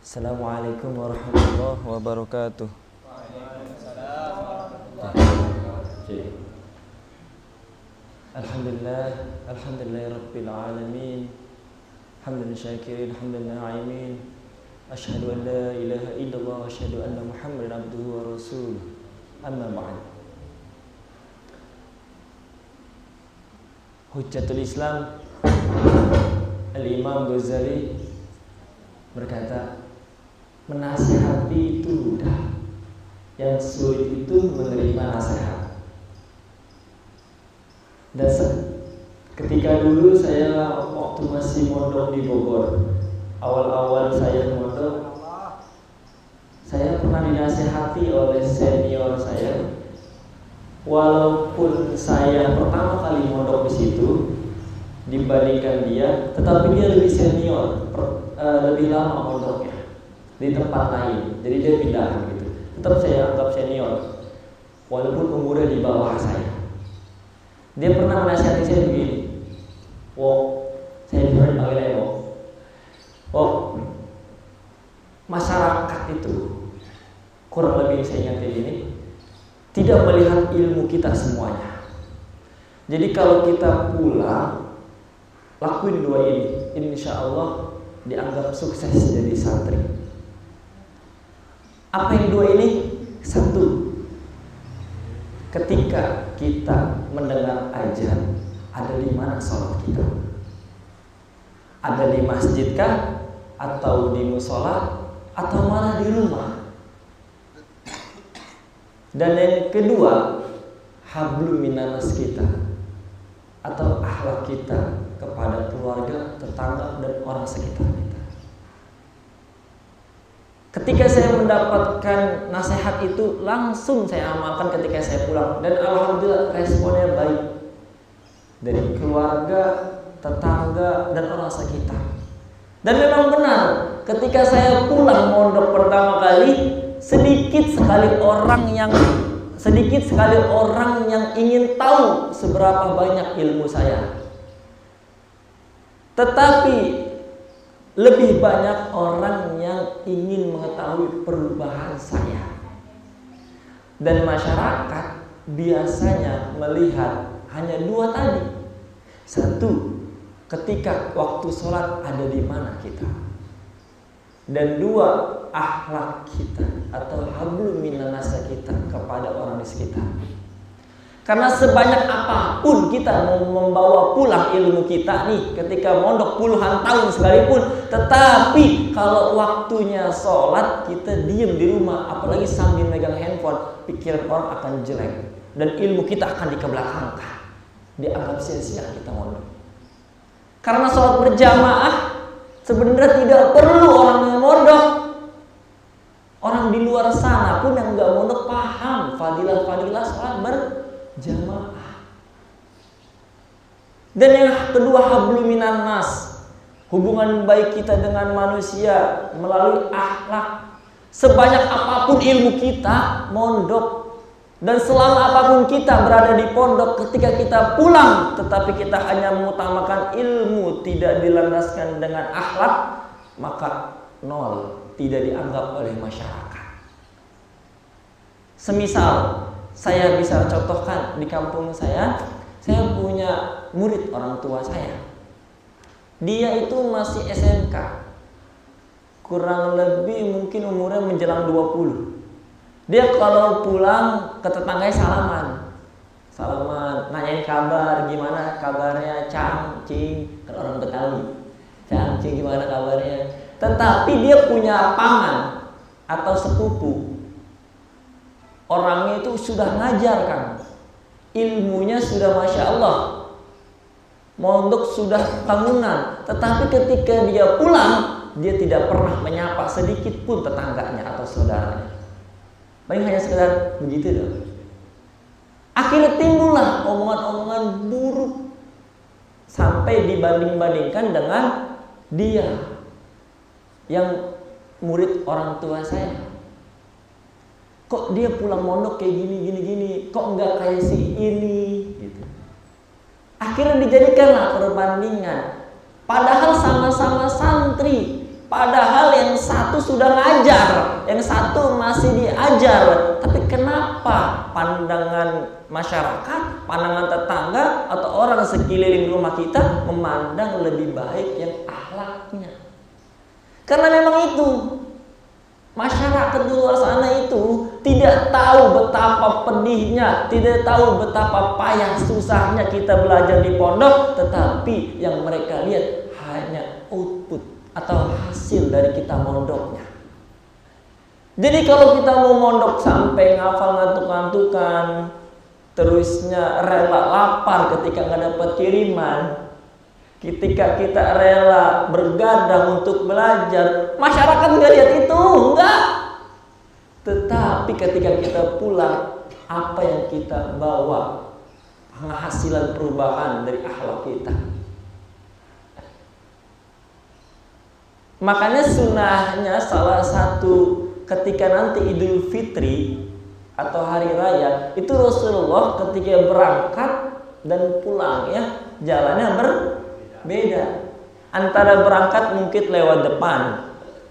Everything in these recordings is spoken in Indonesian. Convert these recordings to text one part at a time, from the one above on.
Assalamualaikum warahmatullahi wabarakatuh. Alhamdulillah rabbil alamin. Hamdan syakirin, hamdan na'imin. Asyhadu an la ilaha illallah wa asyhadu anna Muhammadan abduhu wa rasuluh. Amma ba'd. Hujjatul Islam Al-Imam Ghazali berkata, menasihati itu mudah, yang sulit itu menerima nasihat. Dan ketika dulu saya waktu masih mondok di Bogor, awal-awal saya mondok, saya pernah dinasihati oleh senior saya. Walaupun saya pertama kali mondok di situ dibandingkan dia, tetapi dia lebih senior, lebih lama mondoknya di tempat lain, jadi dia pindah gitu. Tetap saya anggap senior, walaupun umurnya di bawah saya. Dia pernah menasihati saya begini, saya pernah panggilnya masyarakat itu kurang lebih saya ingatkan ini, tidak melihat ilmu kita semuanya. Jadi kalau kita pulang, lakuin dua ini, insya Allah dianggap sukses jadi santri. Apa yang dua ini? Satu, ketika kita mendengar azan, ada di mana sholat kita? Ada di masjid kah? Atau di musola? Atau malah di rumah? Dan yang kedua, hablum minanas kita, atau akhlak kita kepada keluarga, tetangga, dan orang sekitar kita. Ketika saya mendapatkan nasihat itu, langsung saya amalkan ketika saya pulang, dan alhamdulillah responnya baik dari keluarga, tetangga, dan orang sekitar. Dan memang benar, ketika saya pulang mondok pertama kali, sedikit sekali orang yang ingin tahu seberapa banyak ilmu saya. Tetapi lebih banyak orang yang ingin mengetahui perubahan saya. Dan masyarakat biasanya melihat hanya dua tadi. Satu, ketika waktu sholat ada di mana kita. Dan dua, akhlak kita atau hablum minanasa kita kepada orang di sekitar. Karena sebanyak apapun kita mau membawa pulang ilmu kita nih, ketika mondok puluhan tahun sekalipun, tetapi kalau waktunya sholat kita diem di rumah, apalagi sambil megang handphone, pikiran orang akan jelek dan ilmu kita akan dikebelakangkan, dianggap sia-sia kita mondok. Karena sholat berjamaah sebenarnya tidak perlu orang yang mondok. Orang di luar sana pun yang nggak mondok paham fadilah-fadilah sholat berjamaah. Dan yang kedua, hablum minan nas, hubungan baik kita dengan manusia melalui akhlak. Sebanyak apapun ilmu kita mondok, dan selama apapun kita berada di pondok, ketika kita pulang tetapi kita hanya mengutamakan ilmu, tidak dilandaskan dengan akhlak, maka nol, tidak dianggap oleh masyarakat. Semisal saya bisa contohkan di kampung saya punya murid orang tua saya. Dia itu masih SMK, kurang lebih mungkin umurnya menjelang 20. Dia kalau pulang ke tetangganya salaman, nanyain kabar, gimana kabarnya Cang, Cing, kan orang Betawi. Cang, Cing, gimana kabarnya? Tetapi dia punya paman atau sepupu. Orangnya itu sudah ngajar, Kang. Ilmunya sudah Masya Allah. Mondok sudah tahunan. Tetapi ketika dia pulang, dia tidak pernah menyapa sedikit pun tetangganya atau saudaranya. Paling hanya sekedar begitu dong. Akhirnya timbullah omongan-omongan buruk, sampai dibanding-bandingkan dengan dia yang murid orang tua saya. Kok dia pulang mondok kayak gini, kok enggak kayak si ini gitu. Akhirnya dijadikanlah perbandingan. Padahal sama-sama santri, padahal yang satu satu sudah ngajar, yang satu masih diajar. Tapi kenapa pandangan masyarakat, pandangan tetangga atau orang sekeliling rumah kita memandang lebih baik yang akhlaknya? Karena memang itu masyarakat di luar sana itu tidak tahu betapa pedihnya, tidak tahu betapa payah susahnya kita belajar di pondok, tetapi yang mereka lihat hanya output atau hasil dari kita mondoknya. Jadi kalau kita mau mondok sampai ngafal ngantuk-ngantukan, terusnya rela lapar ketika nggak dapat kiriman, ketika kita rela bergadang untuk belajar, masyarakat nggak lihat itu, enggak. Tetapi ketika kita pulang, apa yang kita bawa, penghasilan perubahan dari akhlak kita. Makanya sunnahnya salah satu ketika nanti Idul Fitri atau hari raya itu Rasulullah ketika berangkat dan pulang ya jalannya berbeda. Antara berangkat mungkin lewat depan,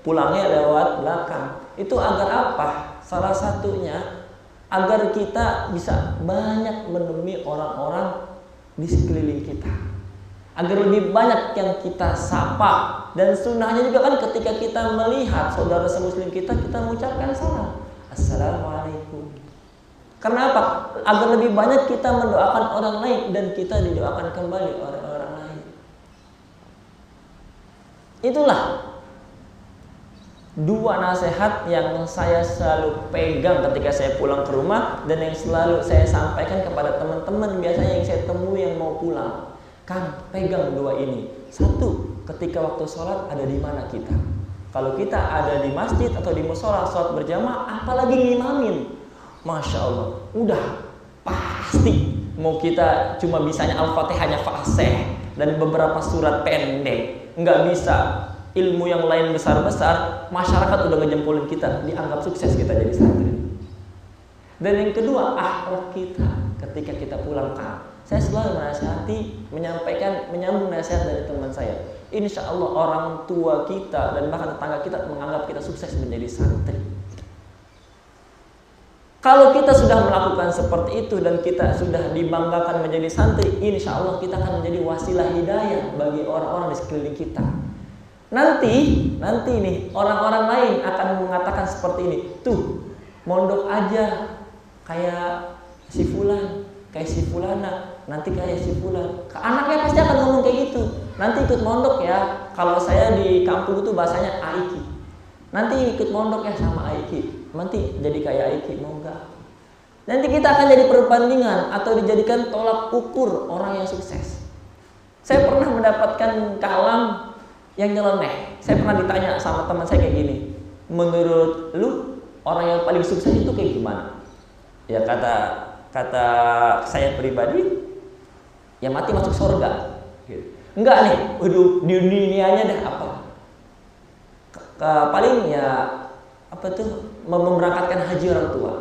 pulangnya lewat belakang. Itu agar apa? Salah satunya agar kita bisa banyak menemui orang-orang di sekeliling kita, agar lebih banyak yang kita sapa. Dan sunnahnya juga kan ketika kita melihat saudara semuslim kita mengucapkan salam, assalamualaikum. Karena apa? Agar lebih banyak kita mendoakan orang lain dan kita didoakan kembali oleh orang lain. Itulah dua nasihat yang saya selalu pegang ketika saya pulang ke rumah dan yang selalu saya sampaikan kepada teman-teman biasanya yang saya temui yang mau pulang. Kang, pegang dua ini. Satu, ketika waktu sholat ada di mana kita. Kalau kita ada di masjid atau di musola sholat berjamaah, apalagi ngimamin, Masya Allah, udah pasti mau kita cuma bisanya Al-Fatihahnya fasih dan beberapa surat pendek, nggak bisa ilmu yang lain besar-besar, masyarakat udah ngejempolin kita, dianggap sukses kita jadi santri. Dan yang kedua, akhlak kita ketika kita pulang Kang. Saya selalu menasihati, menyambung nasihat dari teman saya. Insya Allah orang tua kita dan bahkan tetangga kita menganggap kita sukses menjadi santri. Kalau kita sudah melakukan seperti itu dan kita sudah dibanggakan menjadi santri, insya Allah kita akan menjadi wasilah hidayah bagi orang-orang di sekeliling kita. Nanti nih orang-orang lain akan mengatakan seperti ini. Tuh, mondok aja kayak si fulan, kayak si fulana, nanti kayak si fulan. Anaknya pasti akan ngomong kayak gitu. Nanti ikut mondok ya. Kalau saya di kampung itu bahasanya Aiki. Nanti ikut mondok ya sama Aiki. Nanti jadi kayak Aiki, mau enggak? Nanti kita akan jadi perbandingan atau dijadikan tolak ukur orang yang sukses. Saya pernah mendapatkan kalam yang nyeleneh. Saya pernah ditanya sama teman saya kayak gini. Menurut lu orang yang paling sukses itu kayak gimana? Ya kata saya pribadi, ya mati masuk surga. Enggak nih, di dunianya dah apa? Paling ya apa tuh memberangkatkan haji orang tua.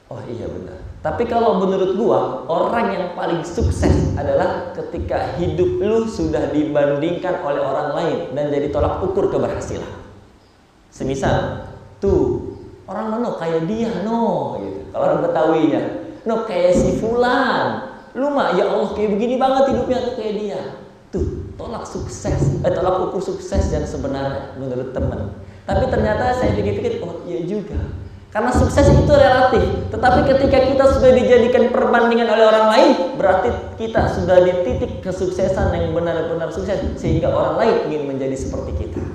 Oh iya benar. Tapi kalau menurut gua orang yang paling sukses adalah ketika hidup lu sudah dibandingkan oleh orang lain dan jadi tolak ukur keberhasilan. Semisal tuh orang mana kayak dia gitu. Kalau orang Betawinya, kayak si fulan. Lu mah ya Allah kayak begini banget hidupnya tuh kayak dia. Tuh tolak ukur sukses yang sebenarnya menurut teman. Tapi ternyata saya pikir-pikir, oh iya juga. Karena sukses itu relatif. Tetapi ketika kita sudah dijadikan perbandingan oleh orang lain, berarti kita sudah di titik kesuksesan yang benar-benar sukses sehingga orang lain ingin menjadi seperti kita.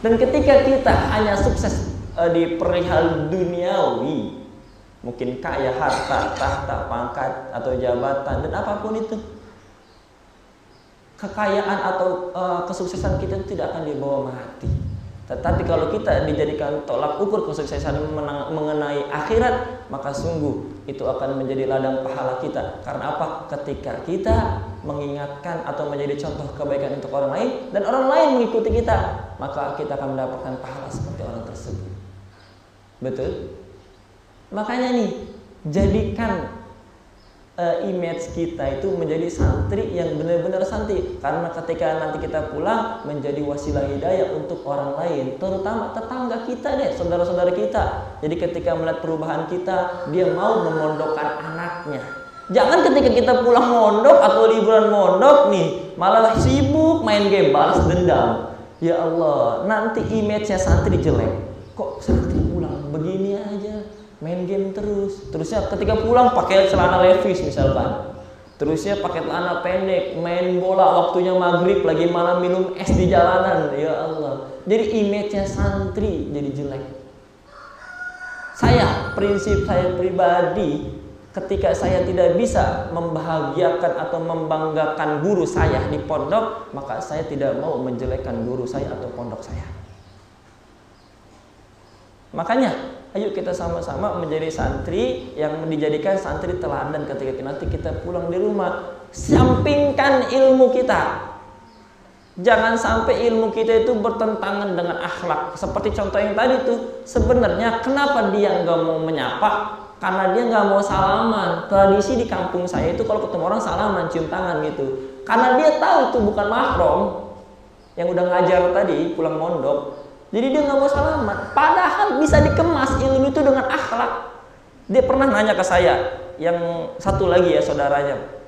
Dan ketika kita hanya sukses di perihal duniawi, mungkin kaya, harta, tahta, pangkat atau jabatan dan apapun itu, kekayaan atau kesuksesan kita itu tidak akan dibawa mati. Tetapi kalau kita dijadikan tolak ukur kesuksesan mengenai akhirat, maka sungguh itu akan menjadi ladang pahala kita. Karena apa? Ketika kita mengingatkan atau menjadi contoh kebaikan untuk orang lain dan orang lain mengikuti kita, maka kita akan mendapatkan pahala seperti orang tersebut. Betul? Makanya nih, jadikan image kita itu menjadi santri yang benar-benar santri, karena ketika nanti kita pulang menjadi wasilah hidayah untuk orang lain, terutama tetangga kita deh, saudara-saudara kita. Jadi ketika melihat perubahan kita, dia mau memondokkan anaknya. Jangan ketika kita pulang mondok atau liburan mondok nih malah sibuk main game, balas dendam. Ya Allah, nanti image-nya santri jelek. Kok santri pulang begini aja, main game terus. Terusnya ketika pulang pakai celana levis misalkan. Terusnya pakai celana pendek, main bola waktunya maghrib, lagi malam minum es di jalanan. Ya Allah. Jadi image-nya santri jadi jelek. Prinsip saya pribadi, ketika saya tidak bisa membahagiakan atau membanggakan guru saya di pondok, maka saya tidak mau menjelekkan guru saya atau pondok saya. Makanya, ayo kita sama-sama menjadi santri yang dijadikan santri teladan ketika nanti kita pulang di rumah. Sampingkan ilmu kita. Jangan sampai ilmu kita itu bertentangan dengan akhlak. Seperti contoh yang tadi tuh, sebenarnya kenapa dia nggak mau menyapa? Karena dia nggak mau salaman. Tradisi di kampung saya itu kalau ketemu orang salaman, cium tangan gitu. Karena dia tahu itu bukan mahram yang udah ngajar tadi pulang mondok. Jadi dia nggak mau salaman. Padahal bisa dikemas ilmu itu dengan akhlak. Dia pernah nanya ke saya, yang satu lagi ya saudaranya.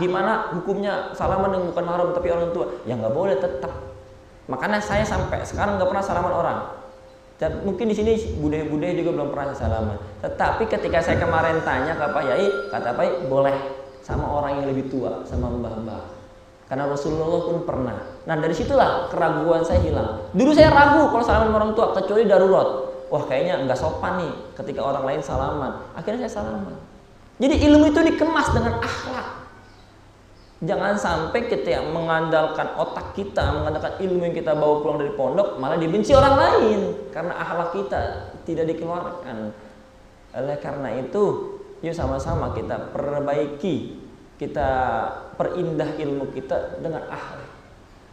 Gimana hukumnya salaman yang bukan mahram tapi orang tua? Ya nggak boleh tetap. Makanya saya sampai sekarang nggak pernah salaman orang. Dan mungkin di sini budaya-budaya juga belum pernah salaman. Tetapi ketika saya kemarin tanya ke Pak Yai, kata Pak Yai boleh sama orang yang lebih tua, sama mbah-mbah. Karena Rasulullah pun pernah. Nah dari situlah keraguan saya hilang. Dulu saya ragu kalau salaman orang tua kecuali darurat. Wah kayaknya nggak sopan nih ketika orang lain salaman. Akhirnya saya salaman. Jadi ilmu itu dikemas dengan akhlak. Jangan sampai kita yang mengandalkan otak kita, mengandalkan ilmu yang kita bawa pulang dari pondok, malah dibenci orang lain karena akhlak kita tidak dikeluarkan. Oleh karena itu, yuk sama-sama kita perbaiki, kita perindah ilmu kita dengan akhlak.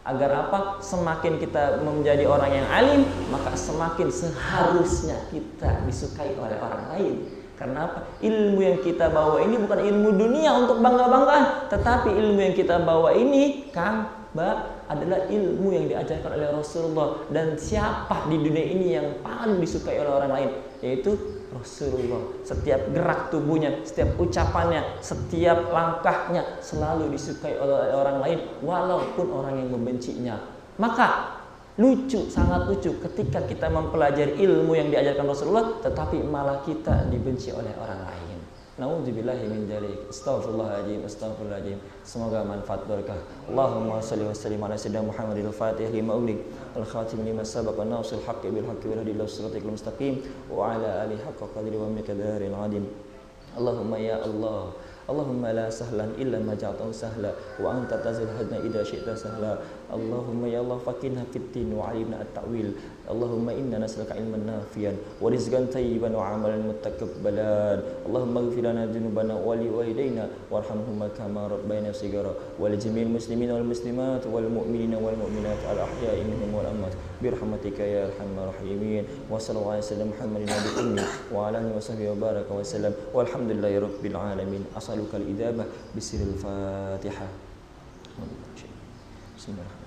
Agar apa? Semakin kita menjadi orang yang alim, maka semakin seharusnya kita disukai oleh orang lain. Karena apa? Ilmu yang kita bawa ini bukan ilmu dunia untuk bangga-banggaan, tetapi ilmu yang kita bawa ini, Kang, Mbak, adalah ilmu yang diajarkan oleh Rasulullah. Dan siapa di dunia ini yang paling disukai oleh orang lain? Yaitu Rasulullah. Setiap gerak tubuhnya, setiap ucapannya, setiap langkahnya selalu disukai oleh orang lain, walaupun orang yang membencinya. Maka lucu, sangat lucu ketika kita mempelajari ilmu yang diajarkan Rasulullah tetapi malah kita dibenci oleh orang lain. Nauzubillahi min dzalik. Astagfirullahaladzim. Semoga manfaat berkah. Allahumma shalli wa sallim ala sayyidina Muhammadil Fatih lima ughliq wal khatim lima sabaq wan nasil haqqi bil haqqi wal hadi ila siratal mustaqim wa ala alihi haqqa qadri wa miqdaril azim. Allahumma ya Allah, Allahumma la sahlan illa ma ja'altahu sahla wa anta tazil hadna idza syi'ta sahla. Allahumma ya Allah faqihna fid din wa 'allimna at-ta'wil. Allahumma inna nas'aluka ilman nafi'an wa rizqan thayyiban wa 'amalan mutakabbalan. Allahumma ighfir lana dhunubana wa li walidayna warhamhuma kama rabbayana shighara wa li jami'il muslimina wal muslimat wal mu'minina wal mu'minat al ahya'i minhum wal amwat bi rahmatika ya arhamar rahimin. Wa sallallahu alaihi wasallam Muhammadin nabiyyi wa ala alihi wa sahbihi wa baraka wa sallam. Walhamdulillahi rabbil alamin. As'aluka al-ijabah bisiril Fatihah. Bismillahirrahmanirrahim.